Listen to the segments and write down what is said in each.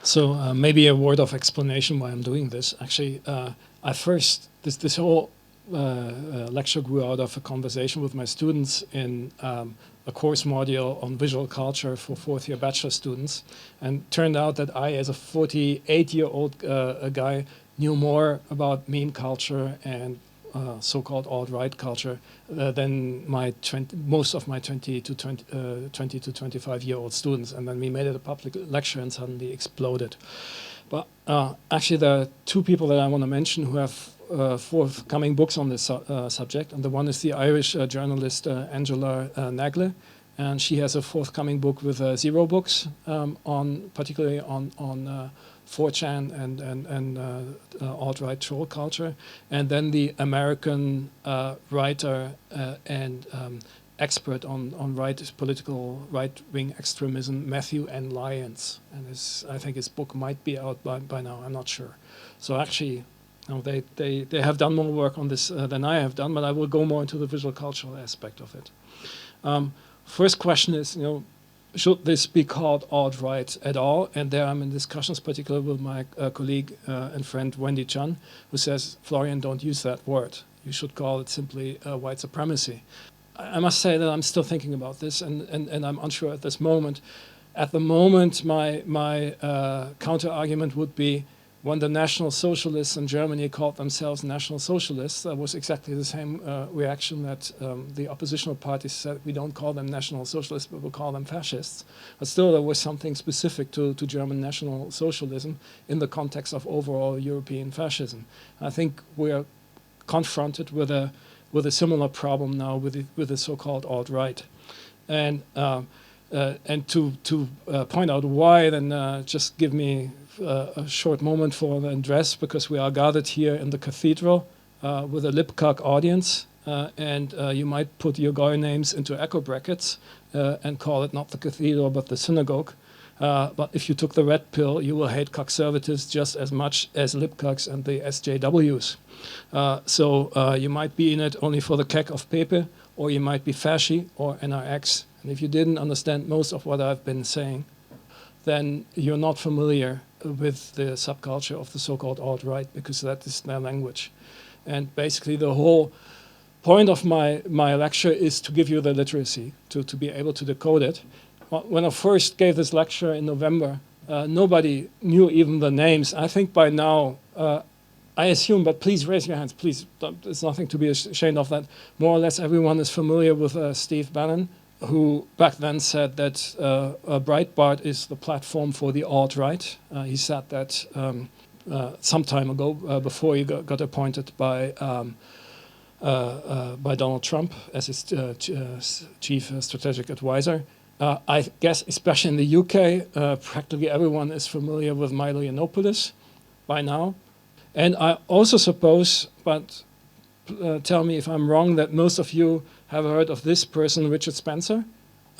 So maybe a word of explanation why I'm doing this. Actually, this whole lecture grew out of a conversation with my students in a course module on visual culture for fourth-year bachelor students. And turned out that I, as a 48-year-old guy, knew more about meme culture and so-called alt-right culture than most of my 20 to 25-year-old students. And then we made it a public lecture and suddenly exploded. But actually, there are two people that I want to mention who have forthcoming books on this subject. And the one is the Irish journalist Angela Nagle. And she has a forthcoming book with 0 books, particularly on 4chan and alt-right troll culture. And then the American writer and expert on political right-wing extremism, Matthew N. Lyons. And I think his book might be out by now, I'm not sure. So actually, they have done more work on this than I have done, but I will go more into the visual cultural aspect of it. First question is, should this be called alt-right at all? And there I'm in discussions, particularly with my colleague and friend Wendy Chun, who says, Florian, don't use that word. You should call it simply white supremacy. I must say that I'm still thinking about this, and I'm unsure at this moment. At the moment, my counter-argument would be, when the National Socialists in Germany called themselves National Socialists, that was exactly the same reaction that the oppositional parties said, we don't call them National Socialists, but we'll call them fascists. But still, there was something specific to German National Socialism in the context of overall European fascism. I think we're confronted with a similar problem now with the so-called alt-right. And to point out why, then just give me a short moment for the address, because we are gathered here in the cathedral with a Lipkak audience, and you might put your guy names into echo brackets and call it not the cathedral but the synagogue. But if you took the red pill, you will hate conservatives just as much as Lipkaks and the SJWs. So you might be in it only for the Kek of Pepe, or you might be fasci or NRX. And if you didn't understand most of what I've been saying, then you're not familiar with the subculture of the so-called alt-right, because that is their language. And basically the whole point of my lecture is to give you the literacy, to be able to decode it. When I first gave this lecture in November, nobody knew even the names. I think by now, I assume, but please raise your hands, please. There's nothing to be ashamed of that. More or less everyone is familiar with Steve Bannon, who back then said that Breitbart is the platform for the alt-right. He said that some time ago, before he got appointed by Donald Trump as his chief strategic advisor. I guess, especially in the UK, practically everyone is familiar with Milo Yiannopoulos by now. And I also suppose, but tell me if I'm wrong, that most of you have heard of this person, Richard Spencer,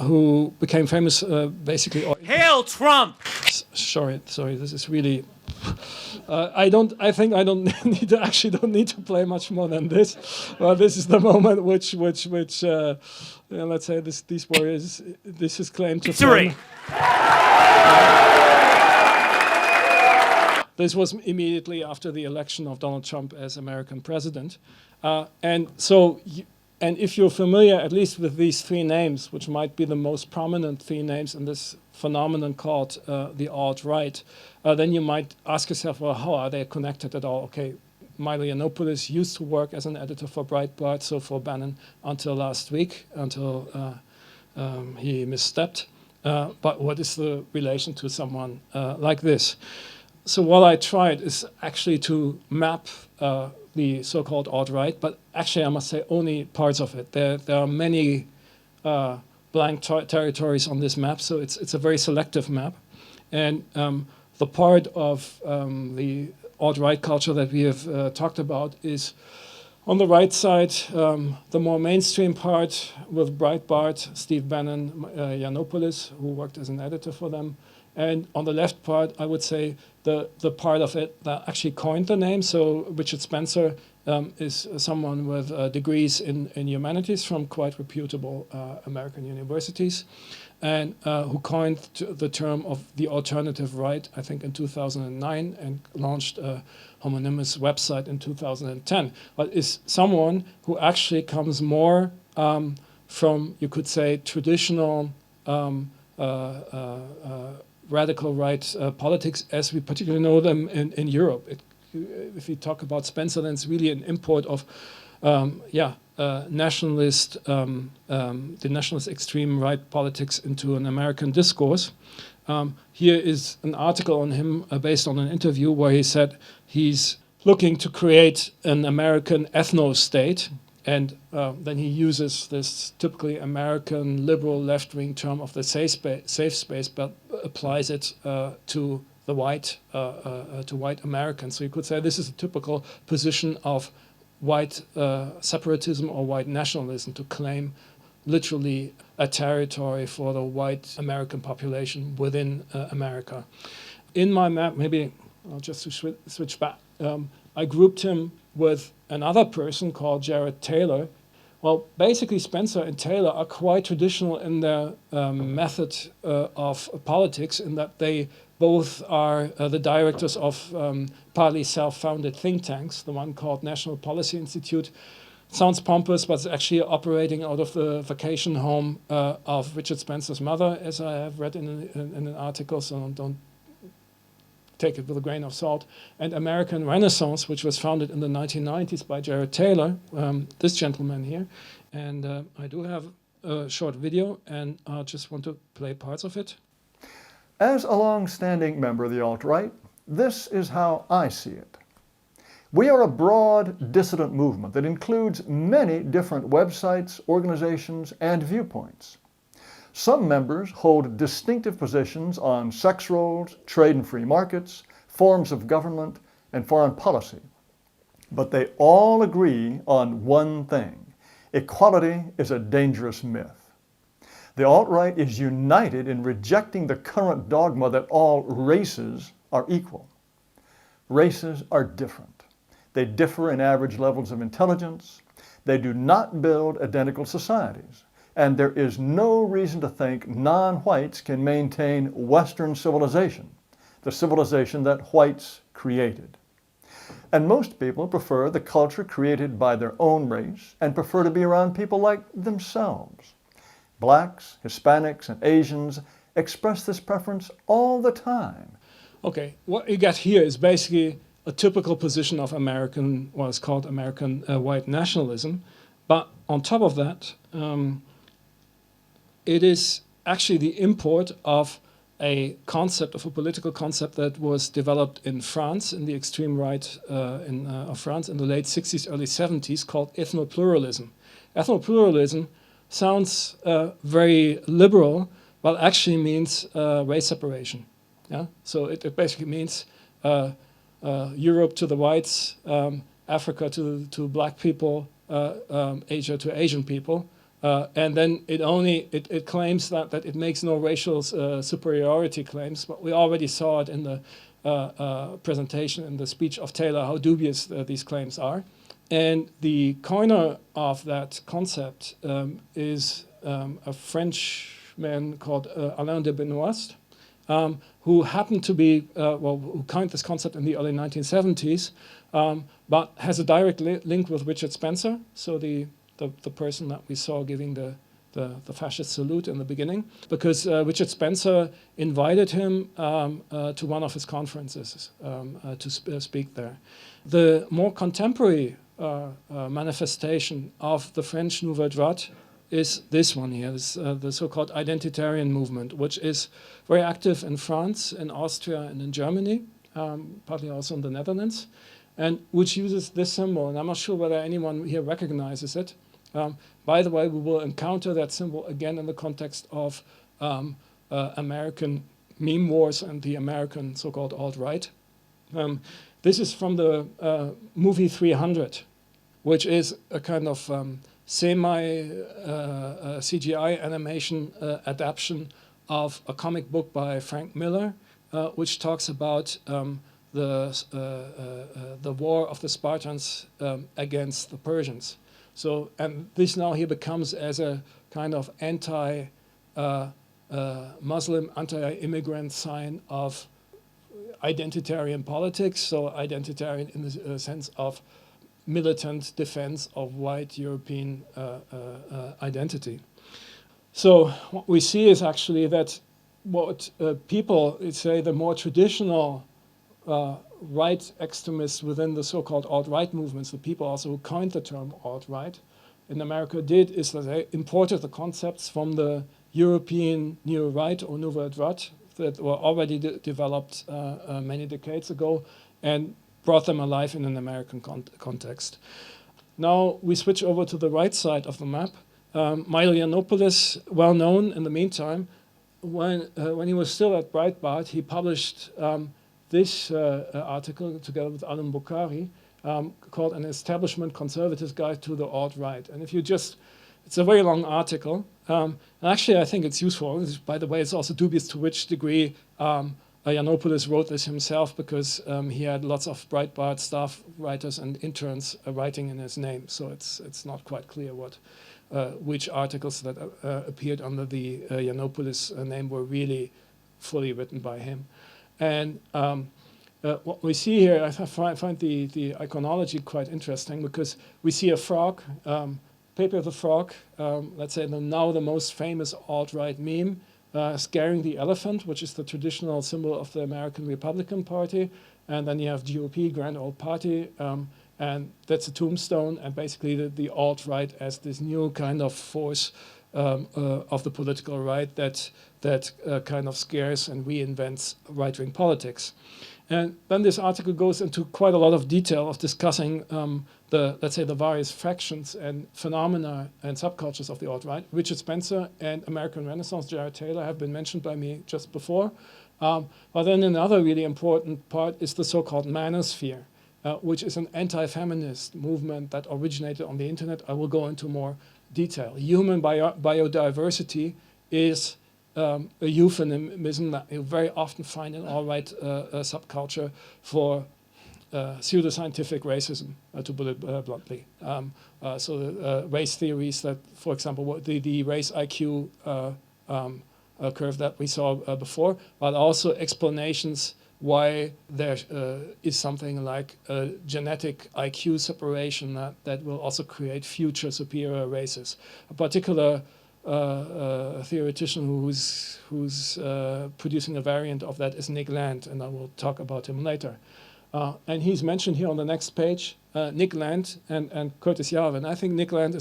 who became famous basically. Hail Trump! Sorry, this is really. I think I don't need to play much more than this. Well, this is the moment which let's say these words. This is claimed to. Victory. This was immediately after the election of Donald Trump as American president, and so. And if you're familiar at least with these 3 names, which might be the most prominent 3 names in this phenomenon called the alt-right, then you might ask yourself, well, how are they connected at all? Okay, Milo Yiannopoulos used to work as an editor for Breitbart, so for Bannon, until last week, until he misstepped. But what is the relation to someone like this? So what I tried is actually to map the so-called alt-right, but actually I must say only parts of it. There are many blank territories on this map, so it's a very selective map. And the part of the alt-right culture that we have talked about is on the right side, the more mainstream part with Breitbart, Steve Bannon, Yiannopoulos, who worked as an editor for them. And on the left part, I would say the part of it that actually coined the name. So Richard Spencer is someone with degrees in humanities from quite reputable American universities. and who coined the term of the alternative right, I think in 2009, and launched a homonymous website in 2010, but is someone who actually comes more from, you could say, traditional radical right politics as we particularly know them in Europe. If you talk about Spencer, then it's really an import of nationalist, the nationalist extreme right politics into an American discourse. Here is an article on him based on an interview where he said he's looking to create an American ethno-state, and then he uses this typically American liberal left-wing term of the safe space, but applies it to the white Americans. So you could say this is a typical position of white separatism or white nationalism, to claim literally a territory for the white American population within America. In my map, maybe I'll just switch back, I grouped him with another person called Jared Taylor. Well, basically Spencer and Taylor are quite traditional in their method of politics, in that they both are the directors of partly self-founded think tanks. The one called National Policy Institute sounds pompous, but it's actually operating out of the vacation home of Richard Spencer's mother, as I have read in an article, so don't take it with a grain of salt. And American Renaissance, which was founded in the 1990s by Jared Taylor, this gentleman here. And I do have a short video, and I just want to play parts of it. As a long-standing member of the alt-right, this is how I see it. We are a broad dissident movement that includes many different websites, organizations, and viewpoints. Some members hold distinctive positions on sex roles, trade and free markets, forms of government, and foreign policy. But they all agree on one thing: equality is a dangerous myth. The alt-right is united in rejecting the current dogma that all races are equal. Races are different. They differ in average levels of intelligence. They do not build identical societies. And there is no reason to think non-whites can maintain Western civilization, the civilization that whites created. And most people prefer the culture created by their own race and prefer to be around people like themselves. Blacks, Hispanics, and Asians express this preference all the time. Okay, what you got here is basically a typical position of American, what is called American white nationalism. But on top of that, it is actually the import of a concept, of a political concept that was developed in France, in the extreme right of France in the late 60s, early 70s, called ethnopluralism. Ethnopluralism sounds very liberal, but actually means race separation. Yeah? So it basically means Europe to the whites, Africa to black people, Asia to Asian people. And then it claims that it makes no racial superiority claims, but we already saw it in the presentation, in the speech of Taylor, how dubious these claims are. And the coiner of that concept is a Frenchman called Alain de Benoist, who happened to be, who coined this concept in the early 1970s, but has a direct link with Richard Spencer, so the person that we saw giving the fascist salute in the beginning, because Richard Spencer invited him to one of his conferences to speak there. The more contemporary manifestation of the French Nouvelle Droite is this one here, the so-called identitarian movement, which is very active in France, in Austria, and in Germany, partly also in the Netherlands, and which uses this symbol. And I'm not sure whether anyone here recognizes it. By the way, we will encounter that symbol again in the context of American meme wars and the American so-called alt-right. This is from the movie 300, which is a kind of semi-CGI animation adaptation of a comic book by Frank Miller, which talks about the war of the Spartans against the Persians. So, and this now here becomes as a kind of Muslim anti-immigrant sign of identitarian politics, so identitarian in the sense of militant defense of white European identity. So what we see is actually that what people say the more traditional right extremists within the so-called alt-right movements, the people also who coined the term alt-right in America did is that they imported the concepts from the European new right or nouvelle droite that were already developed many decades ago and brought them alive in an American context. Now we switch over to the right side of the map. Milo Yiannopoulos, well known in the meantime, when he was still at Breitbart, he published this article together with Alan Bukhari called An Establishment Conservative Guide to the Alt-Right. And if you just, it's a very long article. And actually, I think it's useful. By the way, it's also dubious to which degree Yiannopoulos wrote this himself, because he had lots of Breitbart staff writers and interns writing in his name. So it's not quite clear which articles that appeared under the Yiannopoulos name were really fully written by him. And what we see here, I find the iconology quite interesting, because we see a frog, Pepe the Frog, let's say now the most famous alt-right meme, scaring the elephant, which is the traditional symbol of the American Republican Party. And then you have GOP, Grand Old Party, and that's a tombstone, and basically the alt-right as this new kind of force of the political right that kind of scares and reinvents right-wing politics. And then this article goes into quite a lot of detail of discussing let's say the various fractions and phenomena and subcultures of the alt-right. Richard Spencer and American Renaissance, Jared Taylor, have been mentioned by me just before. But then another really important part is the so-called manosphere, which is an anti-feminist movement that originated on the internet. I will go into more detail. Human biodiversity is a euphemism that you very often find in alt-right subculture for pseudoscientific racism, to put it bluntly. So race theories that, for example, the race IQ curve that we saw before, but also explanations why there is something like a genetic IQ separation that will also create future superior races. A particular theoretician who's producing a variant of that is Nick Land, and I will talk about him later. And he's mentioned here on the next page, Nick Land and Curtis Yarvin. I think Nick Land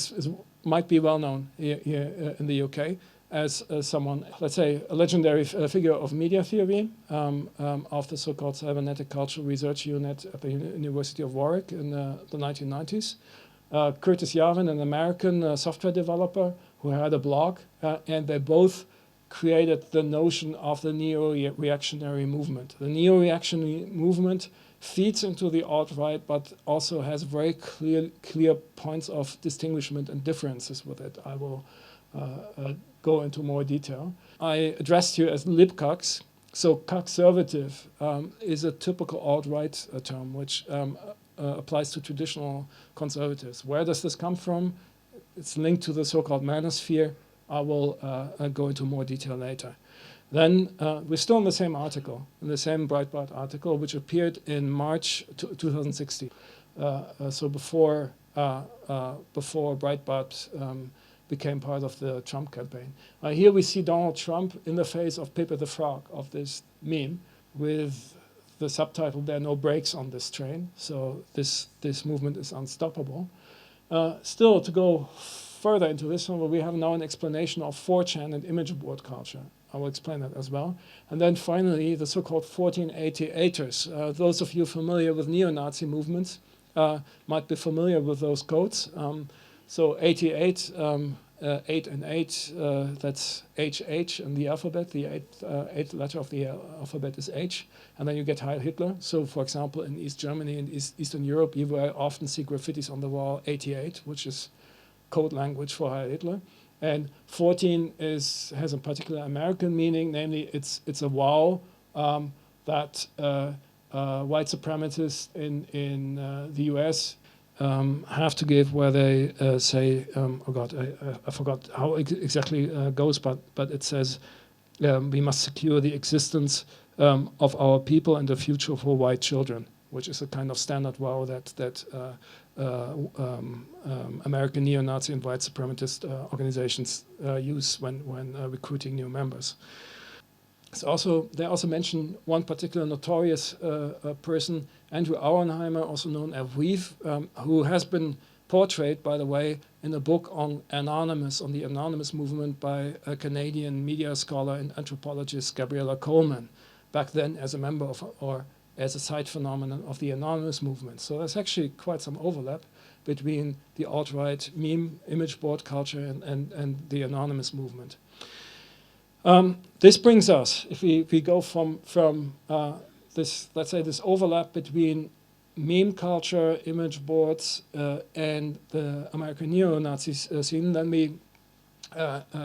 might be well known here in the UK as someone, let's say, a legendary figure of media theory of the so-called cybernetic cultural research unit at the University of Warwick in the 1990s. Curtis Yarvin, an American software developer who had a blog, and they both created the notion of the neo-reactionary movement. The neo-reactionary movement feeds into the alt-right, but also has very clear points of distinguishment and differences with it. I will go into more detail. I addressed you as libcucks. So conservative is a typical alt-right term, which applies to traditional conservatives. Where does this come from? It's linked to the so-called manosphere. I will go into more detail later. Then we're still in the same article, in the same Breitbart article, which appeared in March 2016. So before Breitbart became part of the Trump campaign. Here we see Donald Trump in the face of Pepe the Frog, of this meme, with the subtitle, "There are no brakes on this train." So this movement is unstoppable. Still, to go further into this one, we have now an explanation of 4chan and image board culture. I will explain that as well. And then finally, the so-called 1488ers. Those of you familiar with neo-Nazi movements might be familiar with those codes. So 88, 8 and 8, that's HH in the alphabet. The eighth letter of the alphabet is H. And then you get Heil Hitler. So, for example, in East Germany and Eastern Europe, you very often see graffitis on the wall 88, which is code language for Heil Hitler. And 14 has a particular American meaning, namely it's a vow that white supremacists in the US have to give, where they say, oh God, I forgot how exactly goes, but it says, we must secure the existence of our people and the future for white children, which is a kind of standard vow that American neo-Nazi and white supremacist organizations use when recruiting new members. They also mention one particular notorious person, Andrew Auernheimer, also known as Weave, who has been portrayed, by the way, in a book on the Anonymous movement by a Canadian media scholar and anthropologist Gabriella Coleman, back then as a member of, or as a side phenomenon of the Anonymous movement. So there's actually quite some overlap between the alt-right meme image board culture and the Anonymous movement. This brings us, if we go from this, let's say, this overlap between meme culture, image boards, and the American neo-Nazi scene, then we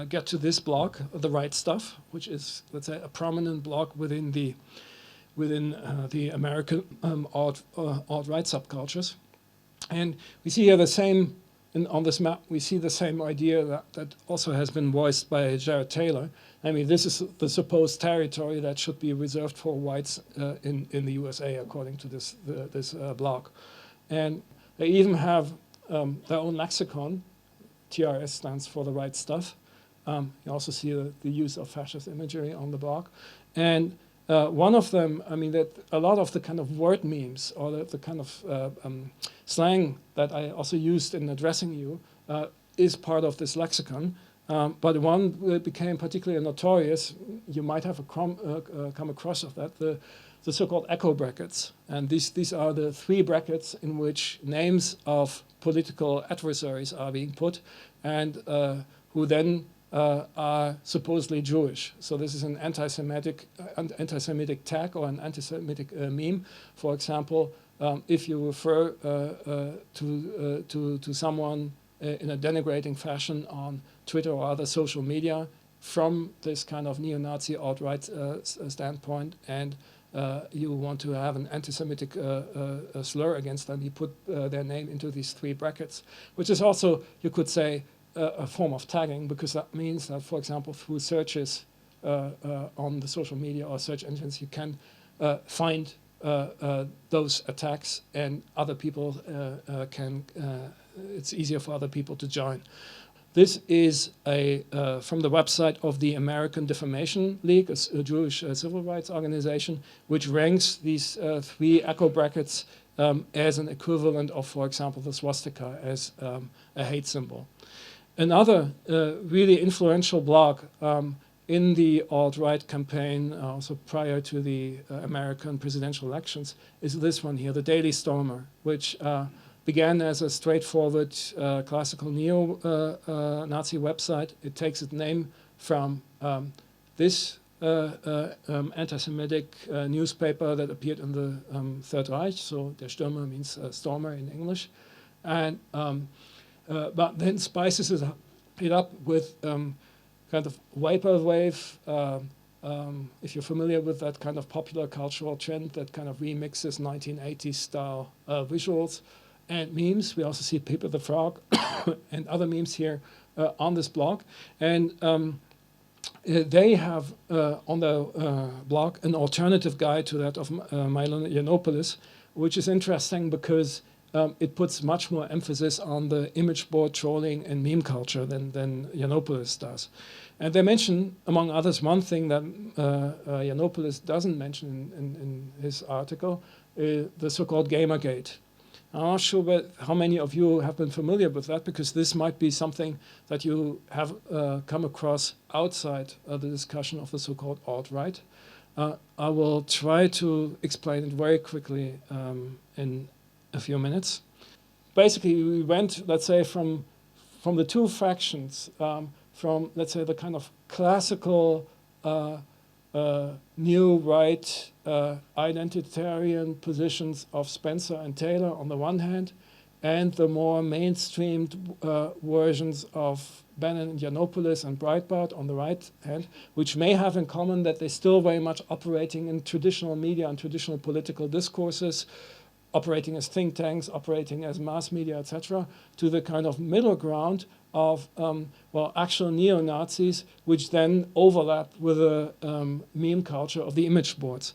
get to this blog, The Right Stuff, which is, let's say, a prominent blog within the American alt-right subcultures. And we see here the same, on this map, we see the same idea that also has been voiced by Jared Taylor. I mean, this is the supposed territory that should be reserved for whites in the USA, according to this blog. And they even have their own lexicon. TRS stands for The Right Stuff. You also see the use of fascist imagery on the blog. And one of them, I mean, that a lot of the kind of word memes or the kind of slang that I also used in addressing you is part of this lexicon. But one that became particularly notorious, you might have come across of that, the so-called echo brackets. And these are the three brackets in which names of political adversaries are being put and who then are supposedly Jewish. So this is an anti-Semitic tag or an anti-Semitic meme. For example, if you refer to someone in a denigrating fashion on Twitter or other social media from this kind of neo-Nazi alt-right standpoint, and you want to have an anti-Semitic slur against them, you put their name into these three brackets, which is also, you could say, a form of tagging, because that means that, for example, through searches on the social media or search engines, you can find those attacks, and other people it's easier for other people to join. This is from the website of the American Defamation League, a Jewish civil rights organization, which ranks these three echo brackets as an equivalent of, for example, the swastika as a hate symbol. Another really influential blog in the alt-right campaign, also prior to the American presidential elections, is this one here, the Daily Stormer, which began as a straightforward classical neo-Nazi website. It takes its name from this anti-Semitic newspaper that appeared in the Third Reich. So der Stürmer means stormer in English. And but then spices it up with kind of vaporwave. If you're familiar with that kind of popular cultural trend that kind of remixes 1980s style visuals and memes. We also see Pepe the Frog and other memes here on this blog. And they have on the blog an alternative guide to that of Milo Yiannopoulos, which is interesting because it puts much more emphasis on the image board trolling and meme culture than Yiannopoulos does. And they mention, among others, one thing that Yiannopoulos doesn't mention in his article, the so-called Gamergate. I'm not sure how many of you have been familiar with that, because this might be something that you have come across outside the discussion of the so-called alt-right. I will try to explain it very quickly in a few minutes. Basically, we went, let's say, from the two factions, from, let's say, the kind of classical new right identitarian positions of Spencer and Taylor on the one hand, and the more mainstreamed versions of Bannon and Yiannopoulos and Breitbart on the right hand, which may have in common that they're still very much operating in traditional media and traditional political discourses, operating as think tanks, operating as mass media, etc., to the kind of middle ground of, well, actual neo-Nazis, which then overlap with the meme culture of the image boards.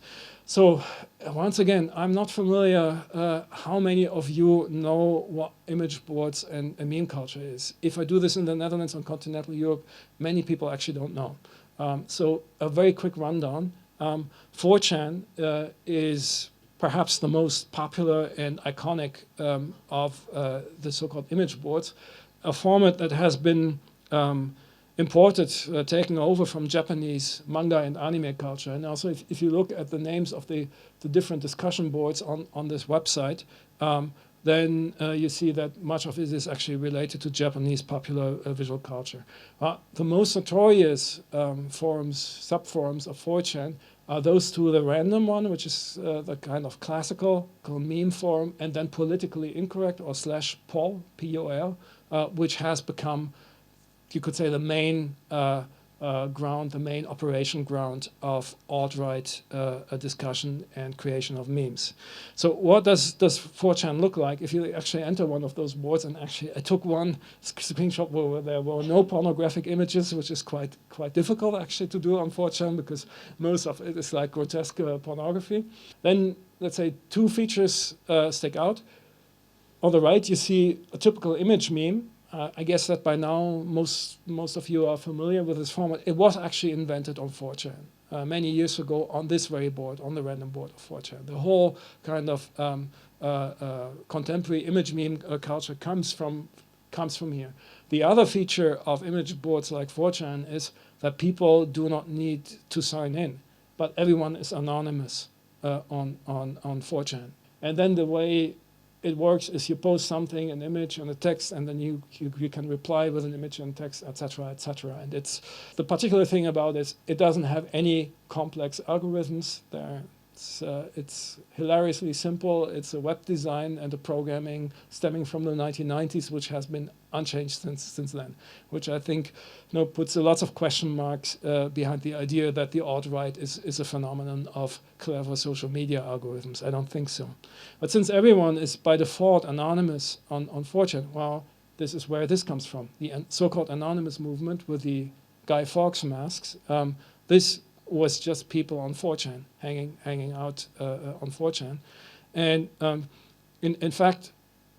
So once again, I'm not familiar how many of you know what image boards and meme culture is. If I do this in the Netherlands and continental Europe, many people actually don't know. So a very quick rundown. 4chan is perhaps the most popular and iconic of the so-called image boards, a format that has been imported, taken over from Japanese manga and anime culture. And also, if you look at the names of the different discussion boards on this website, then you see that much of it is actually related to Japanese popular visual culture. The most notorious forums, subforums of 4chan are those two, the random one, which is the kind of classical meme forum, and then politically incorrect, or /pol, P-O-L, which has become, you could say, the main ground, the main operation ground of alt-right discussion and creation of memes. So what does 4chan look like? If you actually enter one of those boards, and actually I took one screenshot where there were no pornographic images, which is quite difficult actually to do on 4chan, because most of it is like grotesque pornography. Then let's say two features stick out. On the right, you see a typical image meme. I guess that by now most of you are familiar with this format. It was actually invented on 4chan many years ago on this very board, on the random board of 4chan. The whole kind of contemporary image meme culture comes from here. The other feature of image boards like 4chan is that people do not need to sign in, but everyone is anonymous on 4chan. And then the way it works is you post something, an image and a text, and then you can reply with an image and text, etc., etc. And it's the particular thing about it doesn't have any complex algorithms there. It's hilariously simple. It's a web design and a programming stemming from the 1990s, which has been unchanged since then, which I think puts a lot of question marks behind the idea that the alt-right is a phenomenon of clever social media algorithms. I don't think so. But since everyone is by default anonymous on 4chan, well, this is where this comes from. The so-called anonymous movement with the Guy Fawkes masks. This was just people on 4chan, hanging out on 4chan. And in fact,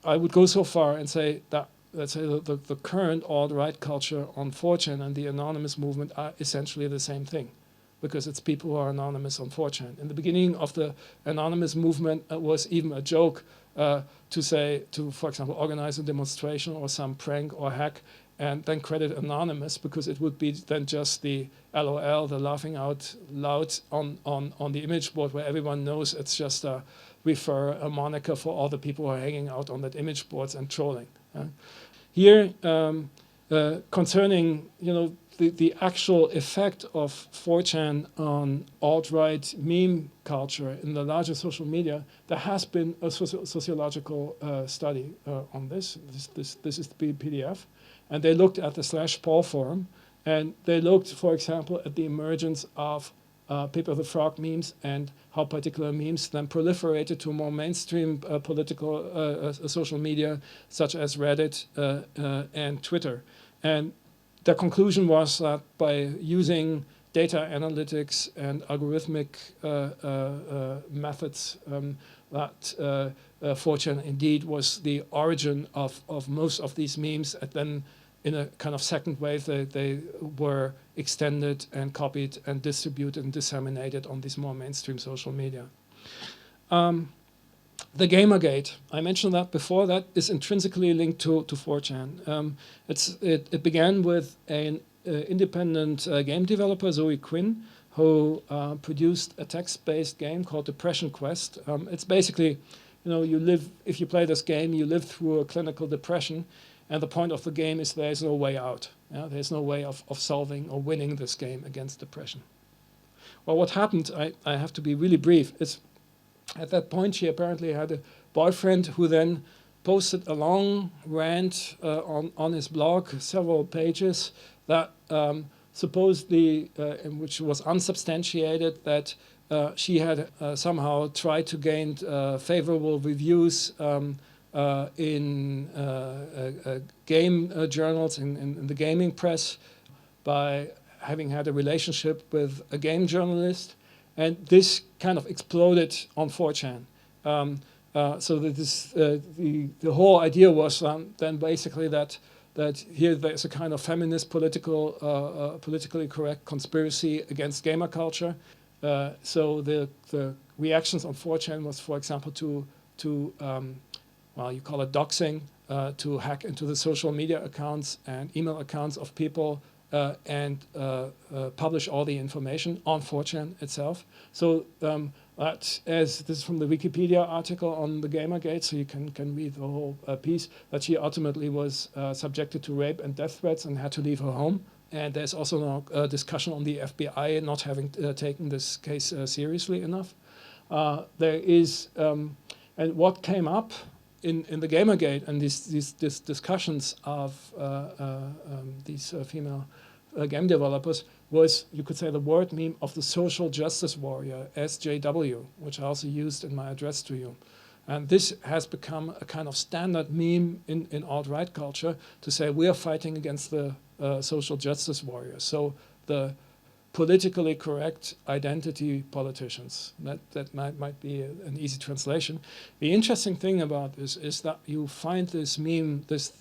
I would go so far and say that, let's say, the current alt-right culture on 4chan and the anonymous movement are essentially the same thing, because it's people who are anonymous on 4chan. In the beginning of the anonymous movement, was even a joke to, for example, organize a demonstration or some prank or hack, and then credit anonymous, because it would be then just the LOL, the laughing out loud on the image board, where everyone knows it's just a moniker for all the people who are hanging out on that image boards and trolling. Here, concerning the actual effect of 4chan on alt-right meme culture in the larger social media, there has been a sociological study on this. This is the PDF. And they looked at the /pol forum, and they looked, for example, at the emergence of Pepe the Frog memes and how particular memes then proliferated to more mainstream political social media, such as Reddit and Twitter. And the conclusion was that by using data analytics and algorithmic methods, that 4chan indeed was the origin of most of these memes, and then in a kind of second wave they were extended and copied and distributed and disseminated on these more mainstream social media. The Gamergate, I mentioned that before, that is intrinsically linked to 4chan. It began with an independent game developer, Zoe Quinn, who produced a text-based game called Depression Quest. It's basically, if you play this game, you live through a clinical depression, and the point of the game is there's no way out. There's no way of solving or winning this game against depression. Well, what happened, I have to be really brief, is at that point she apparently had a boyfriend who then posted a long rant on his blog, several pages, that supposedly, which was unsubstantiated, that she had somehow tried to gain favorable reviews in game journals, in the gaming press, by having had a relationship with a game journalist, and this kind of exploded on 4chan. So that the whole idea was then basically that here there's a kind of feminist politically correct conspiracy against gamer culture. So the reactions on 4chan was, for example, to well, you call it doxing, to hack into the social media accounts and email accounts of people and publish all the information on 4chan itself. So that, as this is from the Wikipedia article on the Gamergate, so you can read the whole piece, that she ultimately was subjected to rape and death threats and had to leave her home. And there's also now a discussion on the FBI not having taken this case seriously enough. There is, and what came up in the Gamergate and these discussions of these female game developers was, you could say, the word meme of the social justice warrior, SJW, which I also used in my address to you. And this has become a kind of standard meme in alt-right culture to say we are fighting against the social justice warriors. So the politically correct identity politicians. That might be an easy translation. The interesting thing about this is that you find this meme, this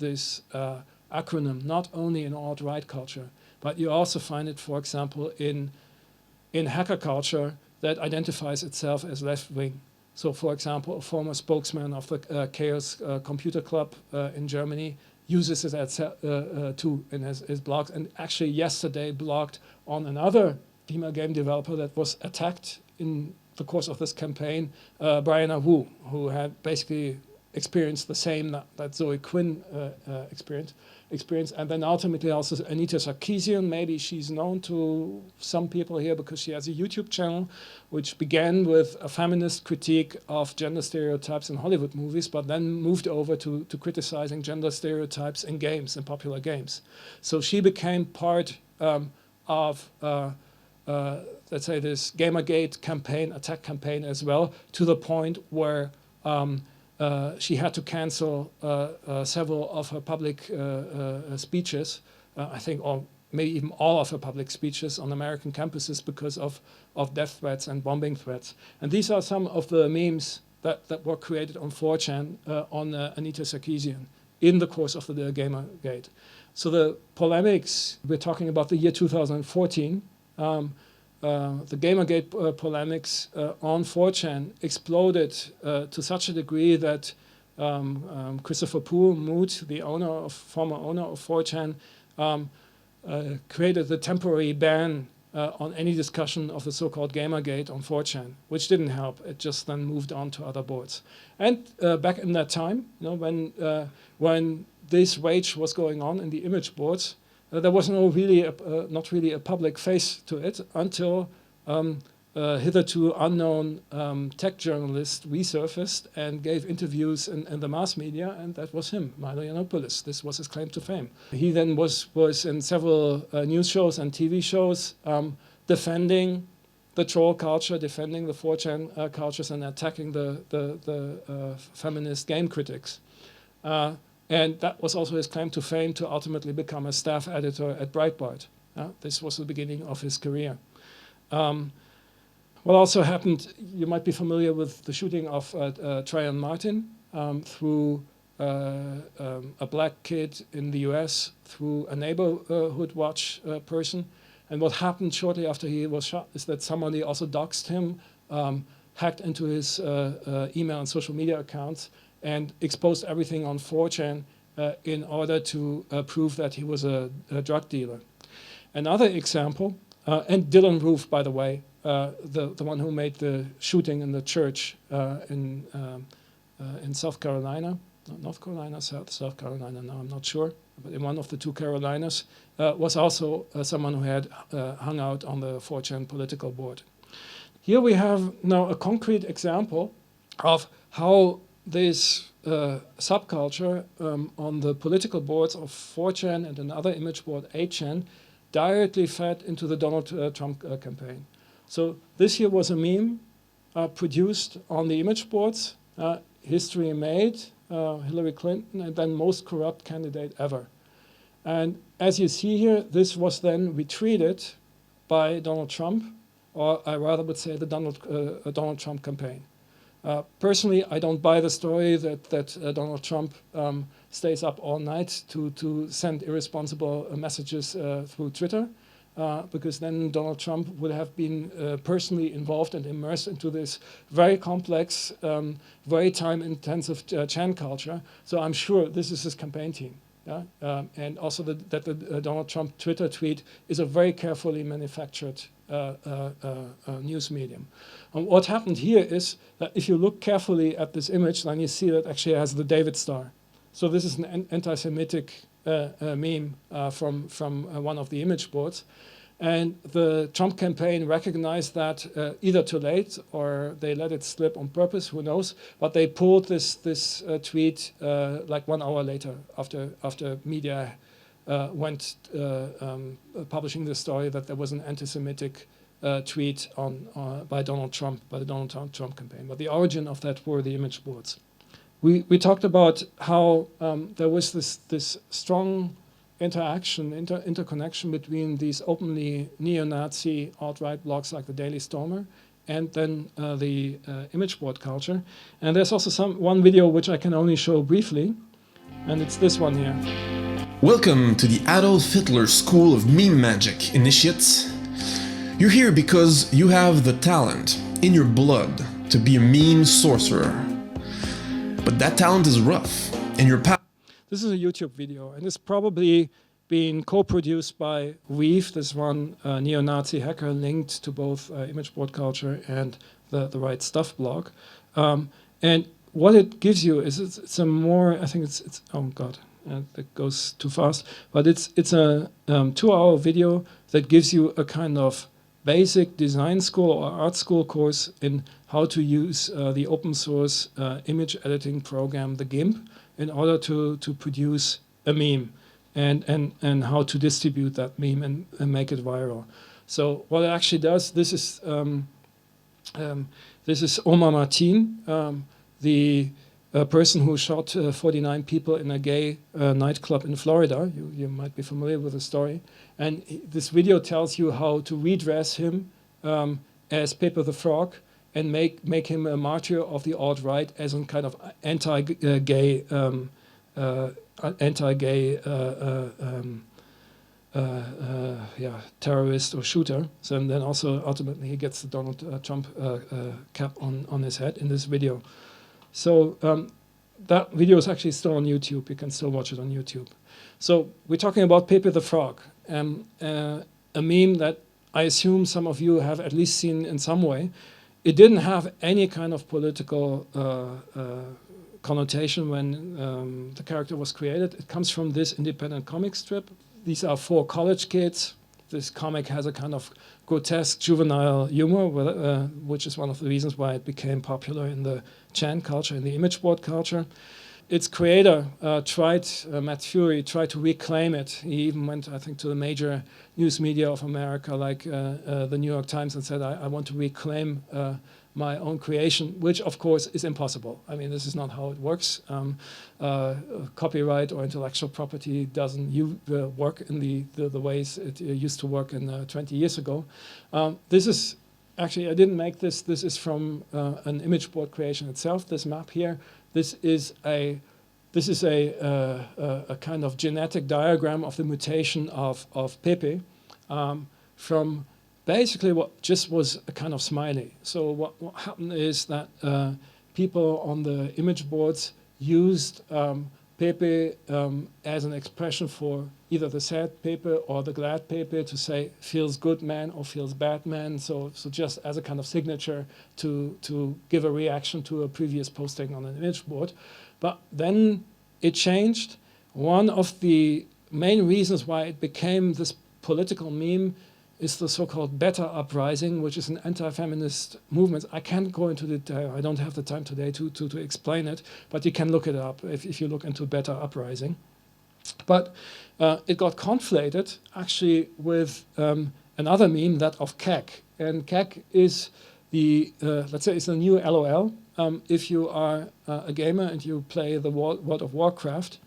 acronym, not only in alt-right culture, but you also find it, for example, in hacker culture that identifies itself as left-wing. So, for example, a former spokesman of the Chaos Computer Club in Germany uses it too in his blogs, and actually yesterday blogged on another female game developer that was attacked in the course of this campaign, Brianna Wu, who had basically experienced the same that Zoe Quinn experienced, and then ultimately also Anita Sarkeesian. Maybe she's known to some people here because she has a YouTube channel which began with a feminist critique of gender stereotypes in Hollywood movies, but then moved over to criticizing gender stereotypes in games, in popular games. So she became part of let's say this Gamergate campaign, attack campaign as well, to the point where she had to cancel several of her public speeches, I think, or maybe even all of her public speeches on American campuses because of death threats and bombing threats. And these are some of the memes that were created on 4chan on Anita Sarkeesian in the course of the Gamergate. So the polemics, we're talking about the year 2014, the Gamergate polemics on 4chan exploded to such a degree that Christopher Moot, the former owner of 4chan, created the temporary ban on any discussion of the so-called Gamergate on 4chan, which didn't help. It just then moved on to other boards. And back in that time, when this rage was going on in the image boards, there was not really a public face to it until hitherto unknown tech journalist resurfaced and gave interviews in the mass media, and that was him, Milo Yiannopoulos. This was his claim to fame. He then was in several news shows and TV shows defending the troll culture, defending the 4chan cultures, and attacking the feminist game critics. And that was also his claim to fame, to ultimately become a staff editor at Breitbart. This was the beginning of his career. What also happened, you might be familiar with the shooting of Trayvon Martin through a black kid in the US, through a neighborhood watch person. And what happened shortly after he was shot is that somebody also doxed him, hacked into his email and social media accounts, and exposed everything on 4chan in order to prove that he was a drug dealer. Another example, and Dylan Roof, by the way, the one who made the shooting in the church in South Carolina, North Carolina, South Carolina, now I'm not sure, but in one of the two Carolinas, was also someone who had hung out on the 4chan political board. Here we have now a concrete example of how this subculture on the political boards of 4chan and another image board, 8chan, directly fed into the Donald Trump campaign. So this here was a meme produced on the image boards, history made, Hillary Clinton, and then most corrupt candidate ever. And as you see here, this was then retweeted by Donald Trump, or I rather would say the Donald Trump campaign. Personally, I don't buy the story that Donald Trump stays up all night to send irresponsible messages through Twitter, because then Donald Trump would have been personally involved and immersed into this very complex, very time-intensive Chan culture. So I'm sure this is his campaign team. Yeah? And also that the Donald Trump Twitter tweet is a very carefully manufactured news medium. And what happened here is that if you look carefully at this image, then you see that actually it has the David star. So this is an anti-Semitic meme from one of the image boards. And the Trump campaign recognized that either too late or they let it slip on purpose, who knows. But they pulled this tweet like 1 hour later after media went publishing the story that there was an anti-Semitic tweet by Donald Trump, by the Donald Trump campaign. But the origin of that were the image boards. We talked about how there was this strong interaction, interconnection between these openly neo-Nazi alt-right blogs like the Daily Stormer and then the image board culture. And there's also one video which I can only show briefly, and it's this one here. Welcome to the Adolf Hitler School of Meme Magic, initiates. You're here because you have the talent in your blood to be a meme sorcerer. But that talent is rough, and your path. This is a YouTube video, and it's probably been co-produced by Weave, this one neo-Nazi hacker linked to both image board culture and the Right Stuff blog. And what it gives you is it's a more, I think it's oh god, that goes too fast, but it's a 2-hour video that gives you a kind of basic design school or art school course in how to use the open source image editing program, the GIMP, in order to produce a meme and how to distribute that meme and make it viral. So what it actually does, this is Omar Martin, the person who shot 49 people in a gay nightclub in Florida. You might be familiar with the story. And this video tells you how to redress him as Pepe the Frog and make him a martyr of the alt-right as a kind of anti-gay terrorist or shooter. So and then also ultimately he gets the Donald Trump cap on his head in this video. So that video is actually still on YouTube. You can still watch it on YouTube. So we're talking about Pepe the Frog, a meme that I assume some of you have at least seen in some way. It didn't have any kind of political connotation when the character was created. It comes from this independent comic strip. These are 4 college kids. This comic has a kind of grotesque juvenile humor, which is one of the reasons why it became popular in the Chan culture, in the image board culture. Its creator Matt Fury tried to reclaim it. He even went, I think, to the major news media of America, like the New York Times, and said, I want to reclaim my own creation, which of course is impossible. I mean, this is not how it works. Copyright or intellectual property doesn't work in the ways it used to work in 20 years ago. This is, actually, I didn't make this. This is from an image board creation itself, this map here. This is a kind of genetic diagram of the mutation of Pepe from basically what just was a kind of smiley. So what happened is that people on the image boards used Pepe as an expression for either the sad Pepe or the glad Pepe, to say feels good man or feels bad man. So just as a kind of signature to give a reaction to a previous posting on an image board. But then it changed. One of the main reasons why it became this political meme is the so-called Beta Uprising, which is an anti-feminist movement. I can't go into detail. I don't have the time today to explain it, but you can look it up if you look into Beta Uprising. But it got conflated actually with another meme, that of Kek. and Kek is the, let's say it's a new LOL. If you are a gamer and you play the World of Warcraft,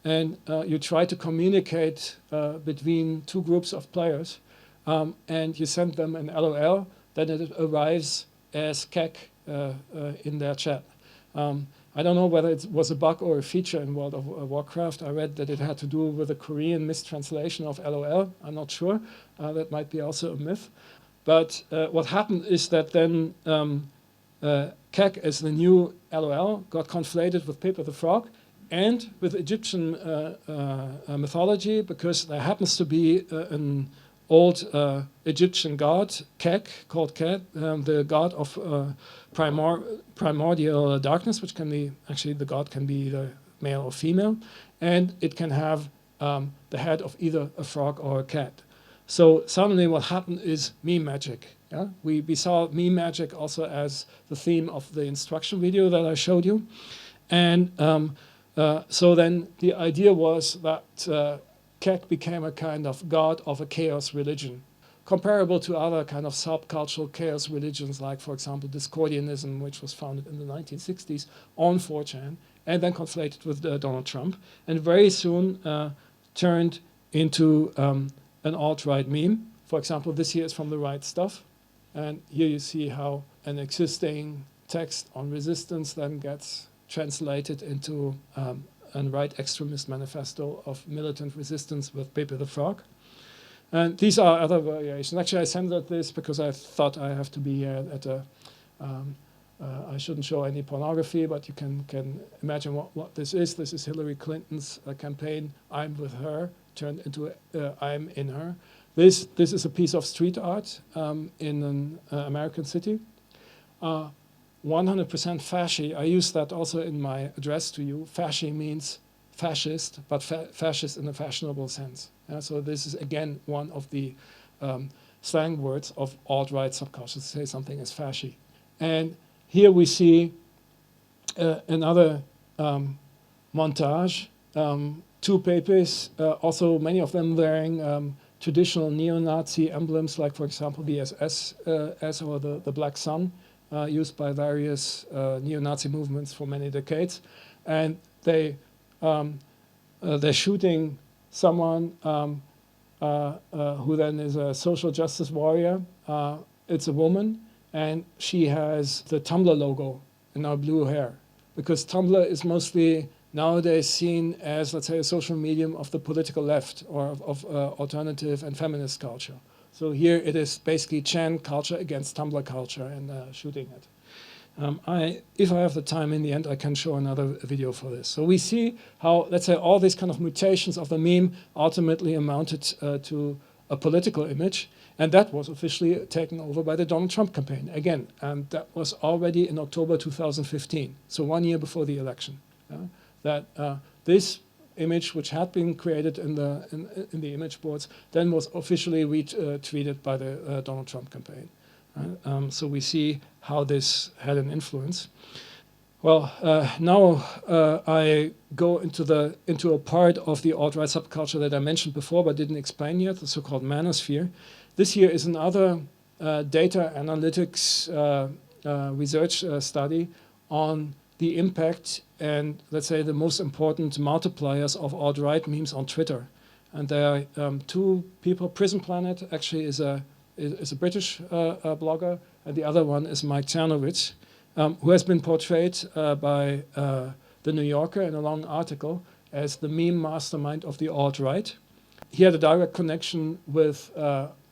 and you try to communicate between two groups of players, and you send them an LOL, then it arrives as Kek in their chat. I don't know whether it was a bug or a feature in World of Warcraft. I read that it had to do with a Korean mistranslation of LOL. I'm not sure. That might be also a myth. But what happened is that then Kek as the new LOL got conflated with Pepe the Frog and with Egyptian mythology, because there happens to be an old Egyptian god, Kek, called Kek, the god of primordial darkness, which can be, actually the god can be either male or female, and it can have the head of either a frog or a cat. So suddenly what happened is meme magic. Yeah? We saw meme magic also as the theme of the instruction video that I showed you. And so then the idea was that Kek became a kind of god of a chaos religion, comparable to other kind of subcultural chaos religions, like, for example, Discordianism, which was founded in the 1960s on 4chan, and then conflated with Donald Trump, and very soon turned into an alt-right meme. For example, this here is from The Right Stuff, and here you see how an existing text on resistance then gets translated into a right extremist manifesto of militant resistance with Pepe the Frog. And these are other variations. Actually, I censored this because I thought I have to be at a, I shouldn't show any pornography, but you can imagine what this is. This is Hillary Clinton's campaign, I'm with her, turned into I'm in her. This is a piece of street art in an American city. 100% fasci. I use that also in my address to you. Fasci means fascist, but fascist in a fashionable sense. So this is, again, one of the slang words of alt-right subculture, to say something as fasci. And here we see another montage, two Pepes, also many of them wearing traditional neo-Nazi emblems, like, for example, the SS or the Black Sun, used by various neo-Nazi movements for many decades. And they're shooting someone who then is a social justice warrior. It's a woman, and she has the Tumblr logo in her blue hair, because Tumblr is mostly nowadays seen as, let's say, a social medium of the political left or of alternative and feminist culture. So here it is basically Chan culture against Tumblr culture and shooting it. If I have the time in the end, I can show another video for this. So we see how, let's say, all these kind of mutations of the meme ultimately amounted to a political image, and that was officially taken over by the Donald Trump campaign. Again, that was already in October 2015, so 1 year before the election. That this image, which had been created in the image boards, then was officially retweeted by the Donald Trump campaign. So we see how this had an influence. Well, now I go into a part of the alt-right subculture that I mentioned before but didn't explain yet, the so-called manosphere. This here is another data analytics research study on the impact and, let's say, the most important multipliers of alt-right memes on Twitter. And there are two people. Prison Planet actually is a British blogger, and the other one is Mike Czernowitz, who has been portrayed by The New Yorker in a long article as the meme mastermind of the alt-right. He had a direct connection with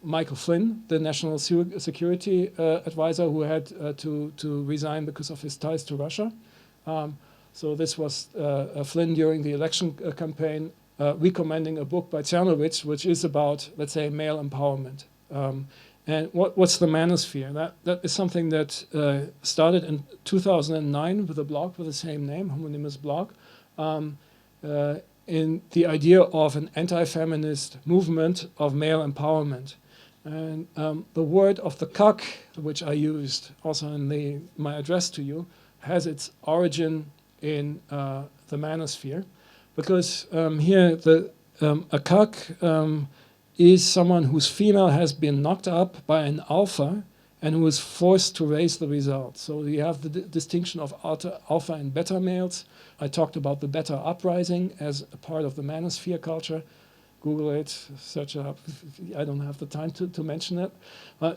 Michael Flynn, the national security advisor, who had to resign because of his ties to Russia. So this was Flynn during the election campaign recommending a book by Czernowitz, which is about, let's say, male empowerment. And what's the manosphere? That is something that started in 2009 with a blog with the same name, homonymous blog, in the idea of an anti-feminist movement of male empowerment. And the word of the cuck, which I used also in my address to you, has its origin in the manosphere, because here a cuck is someone whose female has been knocked up by an alpha and who is forced to raise the result. So you have the distinction of alpha and beta males. I talked about the beta uprising as a part of the manosphere culture. Google it, search it up. I don't have the time to mention it.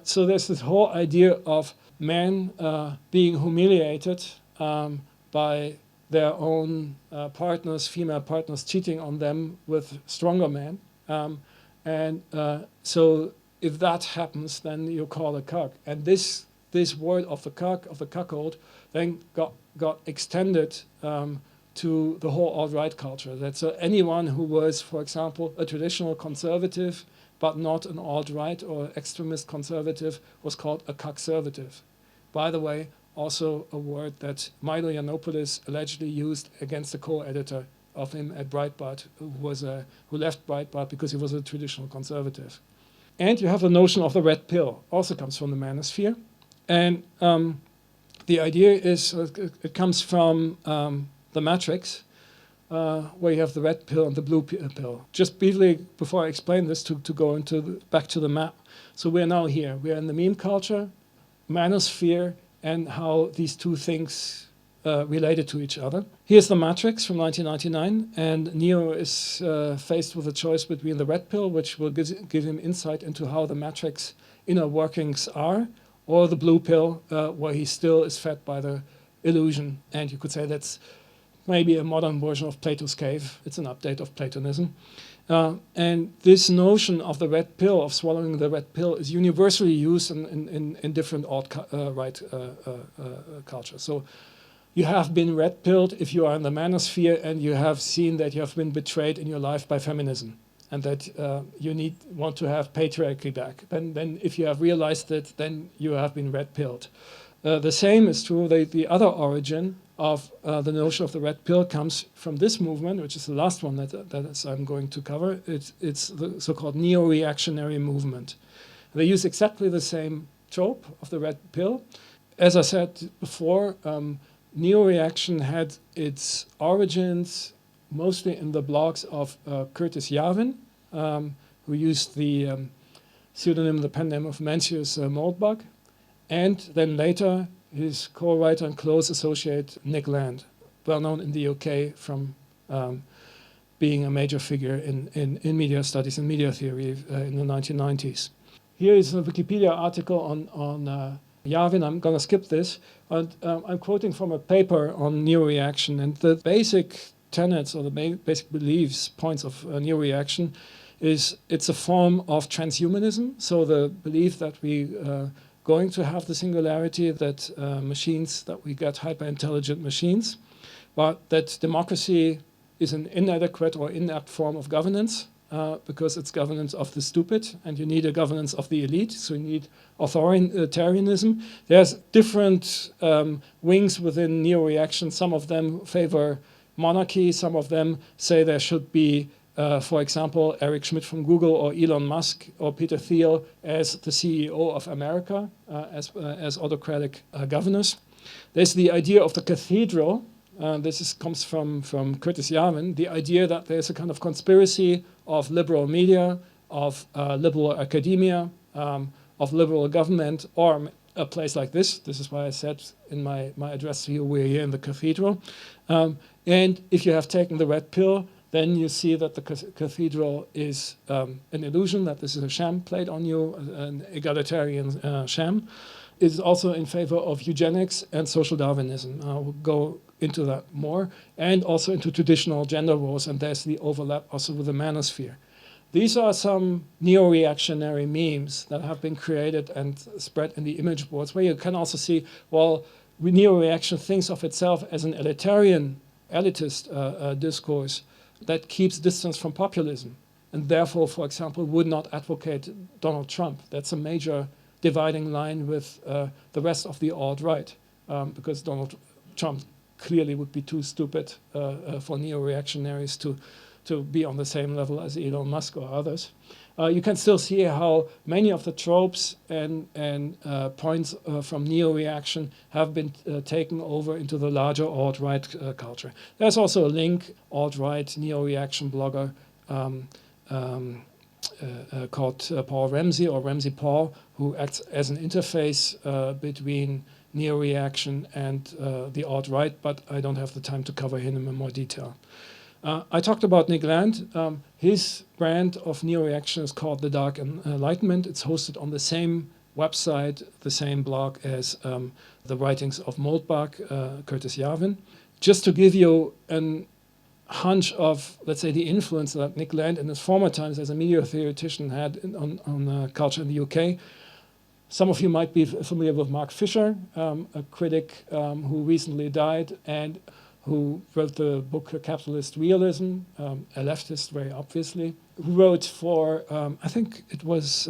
So there's this whole idea of men being humiliated by their own partners, female partners, cheating on them with stronger men. So if that happens, then you call a cuck. And this word of the cuck, of the cuckold, then got extended to the whole alt-right culture. That anyone who was, for example, a traditional conservative, but not an alt-right or extremist conservative, was called a cuckservative. By the way, also a word that Milo Yiannopoulos allegedly used against the co-editor of him at Breitbart, who left Breitbart because he was a traditional conservative. And you have the notion of the red pill, also comes from the manosphere. And the idea is, it comes from the Matrix, where you have the red pill and the blue pill. Just briefly, before I explain this, to go back to the map. So we're now here. We're in the meme culture, manosphere, and how these two things related to each other. Here's the Matrix from 1999, and Neo is faced with a choice between the red pill, which will give him insight into how the Matrix inner workings are, or the blue pill, where he still is fed by the illusion. And you could say that's maybe a modern version of Plato's cave. It's an update of Platonism. And this notion of the red pill, of swallowing the red pill, is universally used in different alt-right cultures. So you have been red-pilled if you are in the manosphere and you have seen that you have been betrayed in your life by feminism and that you want to have patriarchy back. Then if you have realized it, then you have been red-pilled. The same is true, the other origin of the notion of the red pill comes from this movement, which is the last one that I'm going to cover. It's the so-called Neoreactionary movement. They use exactly the same trope of the red pill. As I said before, Neoreaction had its origins mostly in the blogs of Curtis Yarvin, who used the pseudonym, the pen name of Mencius Moldbug, and then later his co-writer and close associate Nick Land, well known in the UK from being a major figure in media studies and media theory in the 1990s. Here is a Wikipedia article on Yarvin. I'm going to skip this. And, I'm quoting from a paper on Neoreaction, and the basic tenets or the basic beliefs, points of Neoreaction is it's a form of transhumanism. So the belief that we going to have the singularity, that machines, that we get hyper-intelligent machines, but that democracy is an inadequate or inept form of governance because it's governance of the stupid, and you need a governance of the elite, so you need authoritarianism. There's different wings within Neoreaction. Some of them favor monarchy, some of them say there should be for example, Eric Schmidt from Google, or Elon Musk, or Peter Thiel as the CEO of America, as autocratic governors. There's the idea of the cathedral. Comes from Curtis Yarvin, the idea that there's a kind of conspiracy of liberal media, of liberal academia, of liberal government, or a place like this. This is why I said in my address to you, we're here in the cathedral. And if you have taken the red pill, then you see that the cathedral is an illusion, that this is a sham played on you, an egalitarian sham. It is also in favor of eugenics and social Darwinism. We'll go into that more, and also into traditional gender roles, and there's the overlap also with the manosphere. These are some neo-reactionary memes that have been created and spread in the image boards, where you can also see, well, neo-reaction thinks of itself as an elitist discourse that keeps distance from populism, and therefore, for example, would not advocate Donald Trump. That's a major dividing line with the rest of the alt-right, because Donald Trump clearly would be too stupid for neo-reactionaries to be on the same level as Elon Musk or others. You can still see how many of the tropes and points from neo-reaction have been taken over into the larger alt-right culture. There's also a link, alt-right neo-reaction blogger called Paul Ramsey, or Ramsey Paul, who acts as an interface between Neoreaction and the alt-right, but I don't have the time to cover him in more detail. I talked about Nick Land. His brand of Neoreaction is called The Dark Enlightenment. It's hosted on the same website, the same blog as the writings of Moldbach, Curtis Yarvin. Just to give you a hunch of, let's say, the influence that Nick Land in his former times as a media theoretician had on culture in the UK. Some of you might be familiar with Mark Fisher, a critic who recently died and who wrote the book Capitalist Realism, a leftist very obviously, who wrote for, I think it was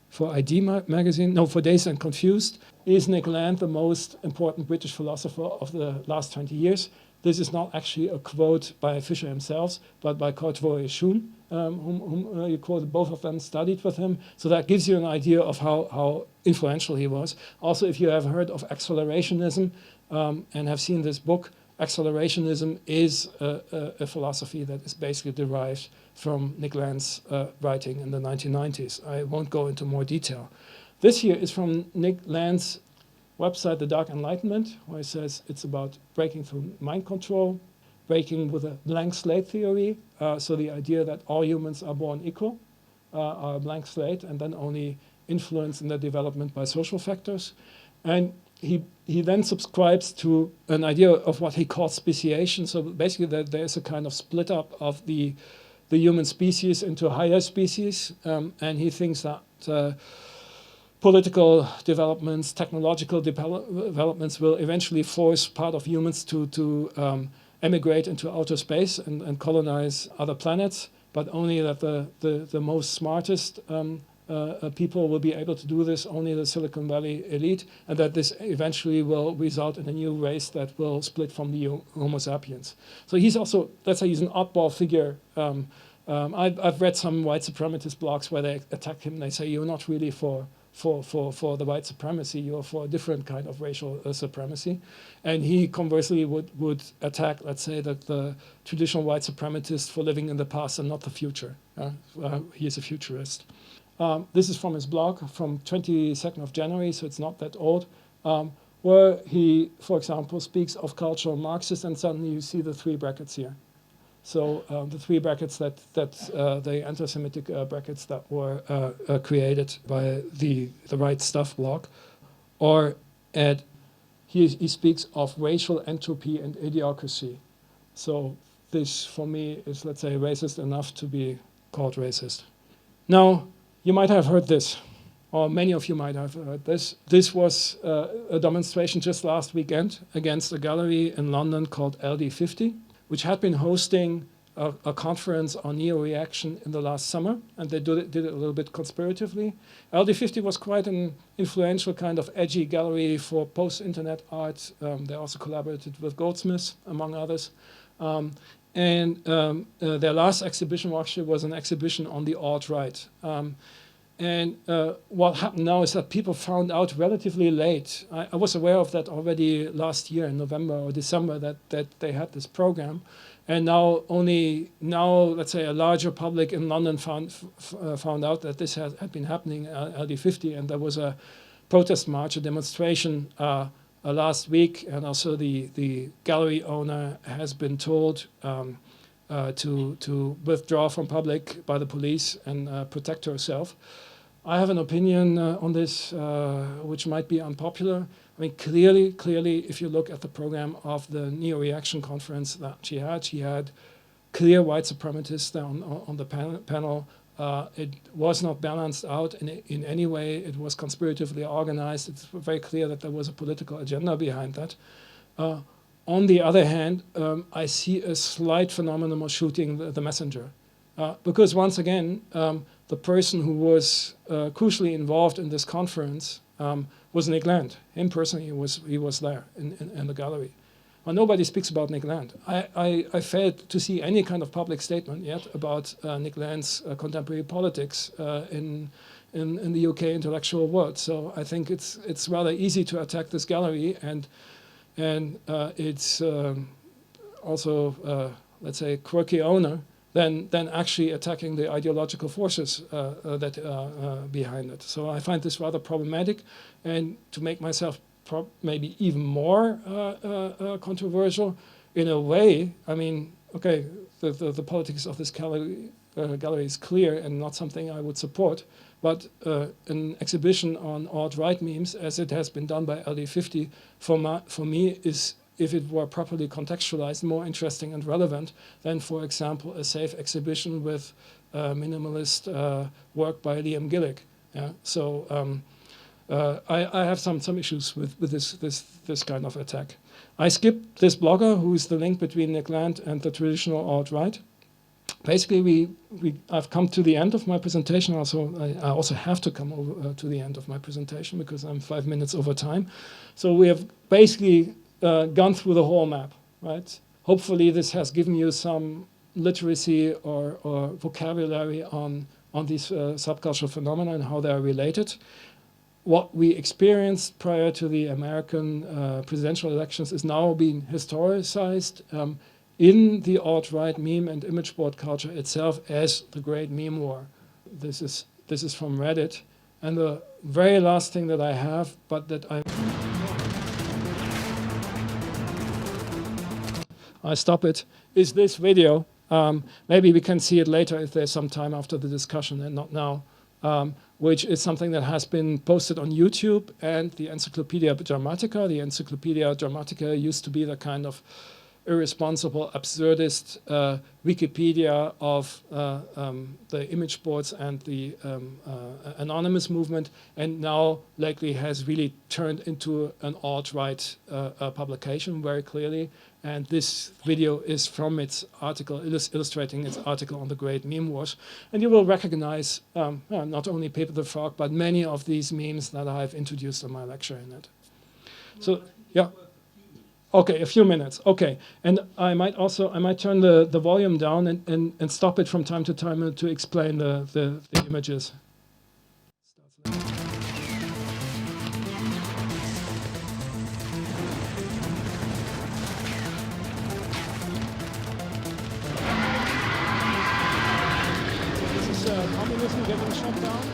for ID magazine, no, for Dazed and Confused. Is Nick Land the most important British philosopher of the last 20 years? This is not actually a quote by Fisher himself, but by Kortvoye Shun, whom you quoted. Both of them studied with him. So that gives you an idea of how influential he was. Also, if you have heard of accelerationism and have seen this book, accelerationism is a philosophy that is basically derived from Nick Land's writing in the 1990s. I won't go into more detail. This here is from Nick Land's website, The Dark Enlightenment, where he says it's about breaking through mind control, breaking with a blank slate theory, so the idea that all humans are born equal, are a blank slate, and then only influenced in their development by social factors. And he then subscribes to an idea of what he calls speciation. So basically that there's a kind of split up of the human species into higher species, and he thinks that political developments, technological developments will eventually force part of humans to emigrate into outer space and colonize other planets, but only that the most smartest people will be able to do this, only the Silicon Valley elite, and that this eventually will result in a new race that will split from the Homo sapiens. So he's also, let's say he's an oddball figure. I've read some white supremacist blogs where they attack him and they say, you're not really for the white supremacy, you're for a different kind of racial supremacy. And he conversely would attack, let's say, that the traditional white supremacist for living in the past and not the future. He is a futurist. This is from his blog from 22nd of January, so it's not that old, where he, for example, speaks of cultural Marxists, and suddenly you see the three brackets here. So the three brackets the anti-Semitic brackets that were created by the Right Stuff blog, or he speaks of racial entropy and idiocracy. So this, for me, is, let's say, racist enough to be called racist. Now, you might have heard this, or many of you might have heard this. This was a demonstration just last weekend against a gallery in London called LD50, which had been hosting a conference on Neoreaction in the last summer, and they did it a little bit conspiratively. LD50 was quite an influential kind of edgy gallery for post-internet art. They also collaborated with Goldsmiths, among others. Their last exhibition actually was an exhibition on the alt-right. What happened now is that people found out relatively late. I was aware of that already last year in November or December that they had this program. And now let's say, a larger public in London found out that this had been happening at LD50, and there was a protest march, a demonstration last week, and also the gallery owner has been told to withdraw from public by the police and protect herself. I have an opinion on this, which might be unpopular. I mean, clearly, if you look at the program of the Neoreaction conference that she had clear white supremacists on the panel. It was not balanced out in any way. It was conspiratively organized. It's very clear that there was a political agenda behind that. On the other hand, I see a slight phenomenon of shooting the messenger. Because once again, the person who was crucially involved in this conference was Nick Land. Him personally, he was there in the gallery. Well, nobody speaks about Nick Land. I failed to see any kind of public statement yet about Nick Land's contemporary politics in the UK intellectual world. So I think it's rather easy to attack this gallery, and it's also, let's say, quirky owner than actually attacking the ideological forces that are behind it. So I find this rather problematic, and to make myself maybe even more controversial, in a way, I mean, okay, the politics of this gallery is clear and not something I would support, but an exhibition on alt-right memes, as it has been done by LD50, for me is, if it were properly contextualized, more interesting and relevant than, for example, a safe exhibition with minimalist work by Liam Gillick. Yeah? So I have some issues with this kind of attack. I skipped this blogger, who is the link between Nick Land and the traditional alt-right. Basically, I've come to the end of my presentation. I also have to come over to the end of my presentation because I'm 5 minutes over time. So we have basically gone through the whole map, right? Hopefully this has given you some literacy or vocabulary on these subcultural phenomena and how they are related. What we experienced prior to the American presidential elections is now being historicized in the alt-right meme and image board culture itself as the great meme war. This is from Reddit. And the very last thing that I have, but that I stop it, is this video. Maybe we can see it later if there's some time after the discussion and not now, which is something that has been posted on YouTube and the Encyclopedia Dramatica. The Encyclopedia Dramatica used to be the kind of irresponsible, absurdist Wikipedia of the image boards and the anonymous movement, and now lately has really turned into an alt-right publication very clearly. And this video is from its article, illustrating its article on the Great Meme Wars. And you will recognize not only Pepe the Frog, but many of these memes that I've introduced in my lecture in it. So, yeah. Okay, a few minutes. Okay, and I might turn the volume down and stop it from time to time to explain the images. This is communism getting shut down.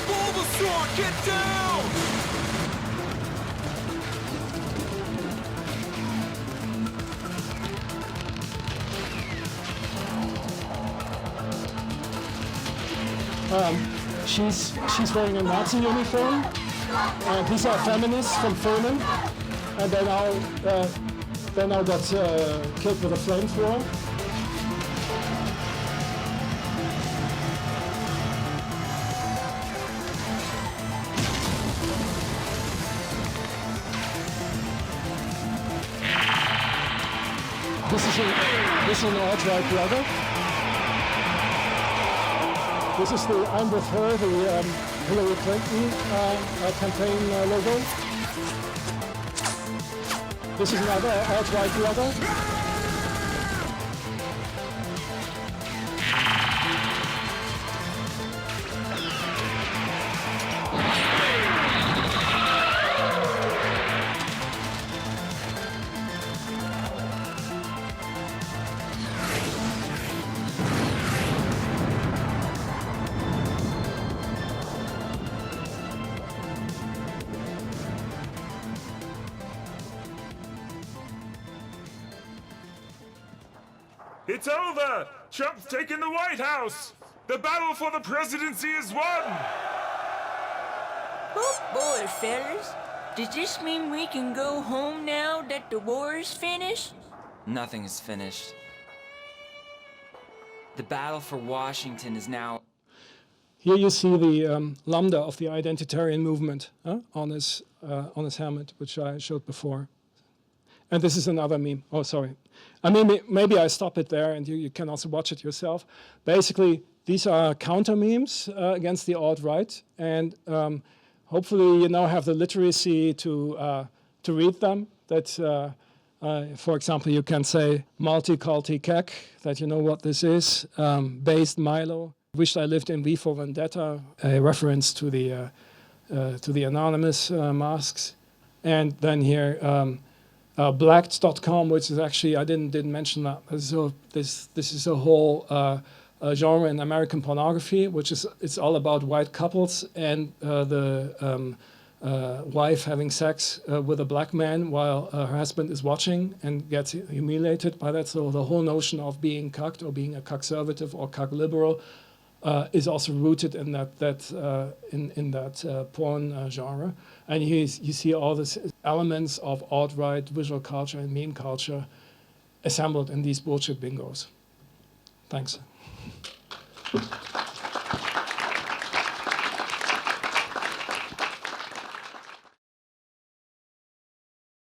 Bulbasaur, get down! She's wearing a Nazi uniform. These are feminists from Poland, and they now got killed with a flamethrower. This is an alt-right blogger. This is the I'm with her, the Hillary Clinton campaign logo. This is another alt-right blogger. It's over! Trump's taken the White House! The battle for the presidency is won! Oh boy, fellas. Does this mean we can go home now that the war is finished? Nothing is finished. The battle for Washington is now... Here you see the lambda of the identitarian movement on his helmet, which I showed before. And this is another meme. Oh, sorry. I mean, maybe I stop it there, and you can also watch it yourself. Basically, these are counter memes against the alt-right, and hopefully you now have the literacy to read them. That, for example, you can say multi-culti Kek, that you know what this is. Based Milo. Wished I lived in V for Vendetta, a reference to the anonymous masks. And then here, blacked.com, which is actually, I didn't mention that. So this is a whole genre in American pornography, which is, it's all about white couples and the wife having sex with a black man while her husband is watching and gets humiliated by that. So the whole notion of being cucked or being a conservative or cuck liberal is also rooted in that porn genre. And you see all these elements of alt-right visual culture and meme culture assembled in these bullshit bingos. Thanks.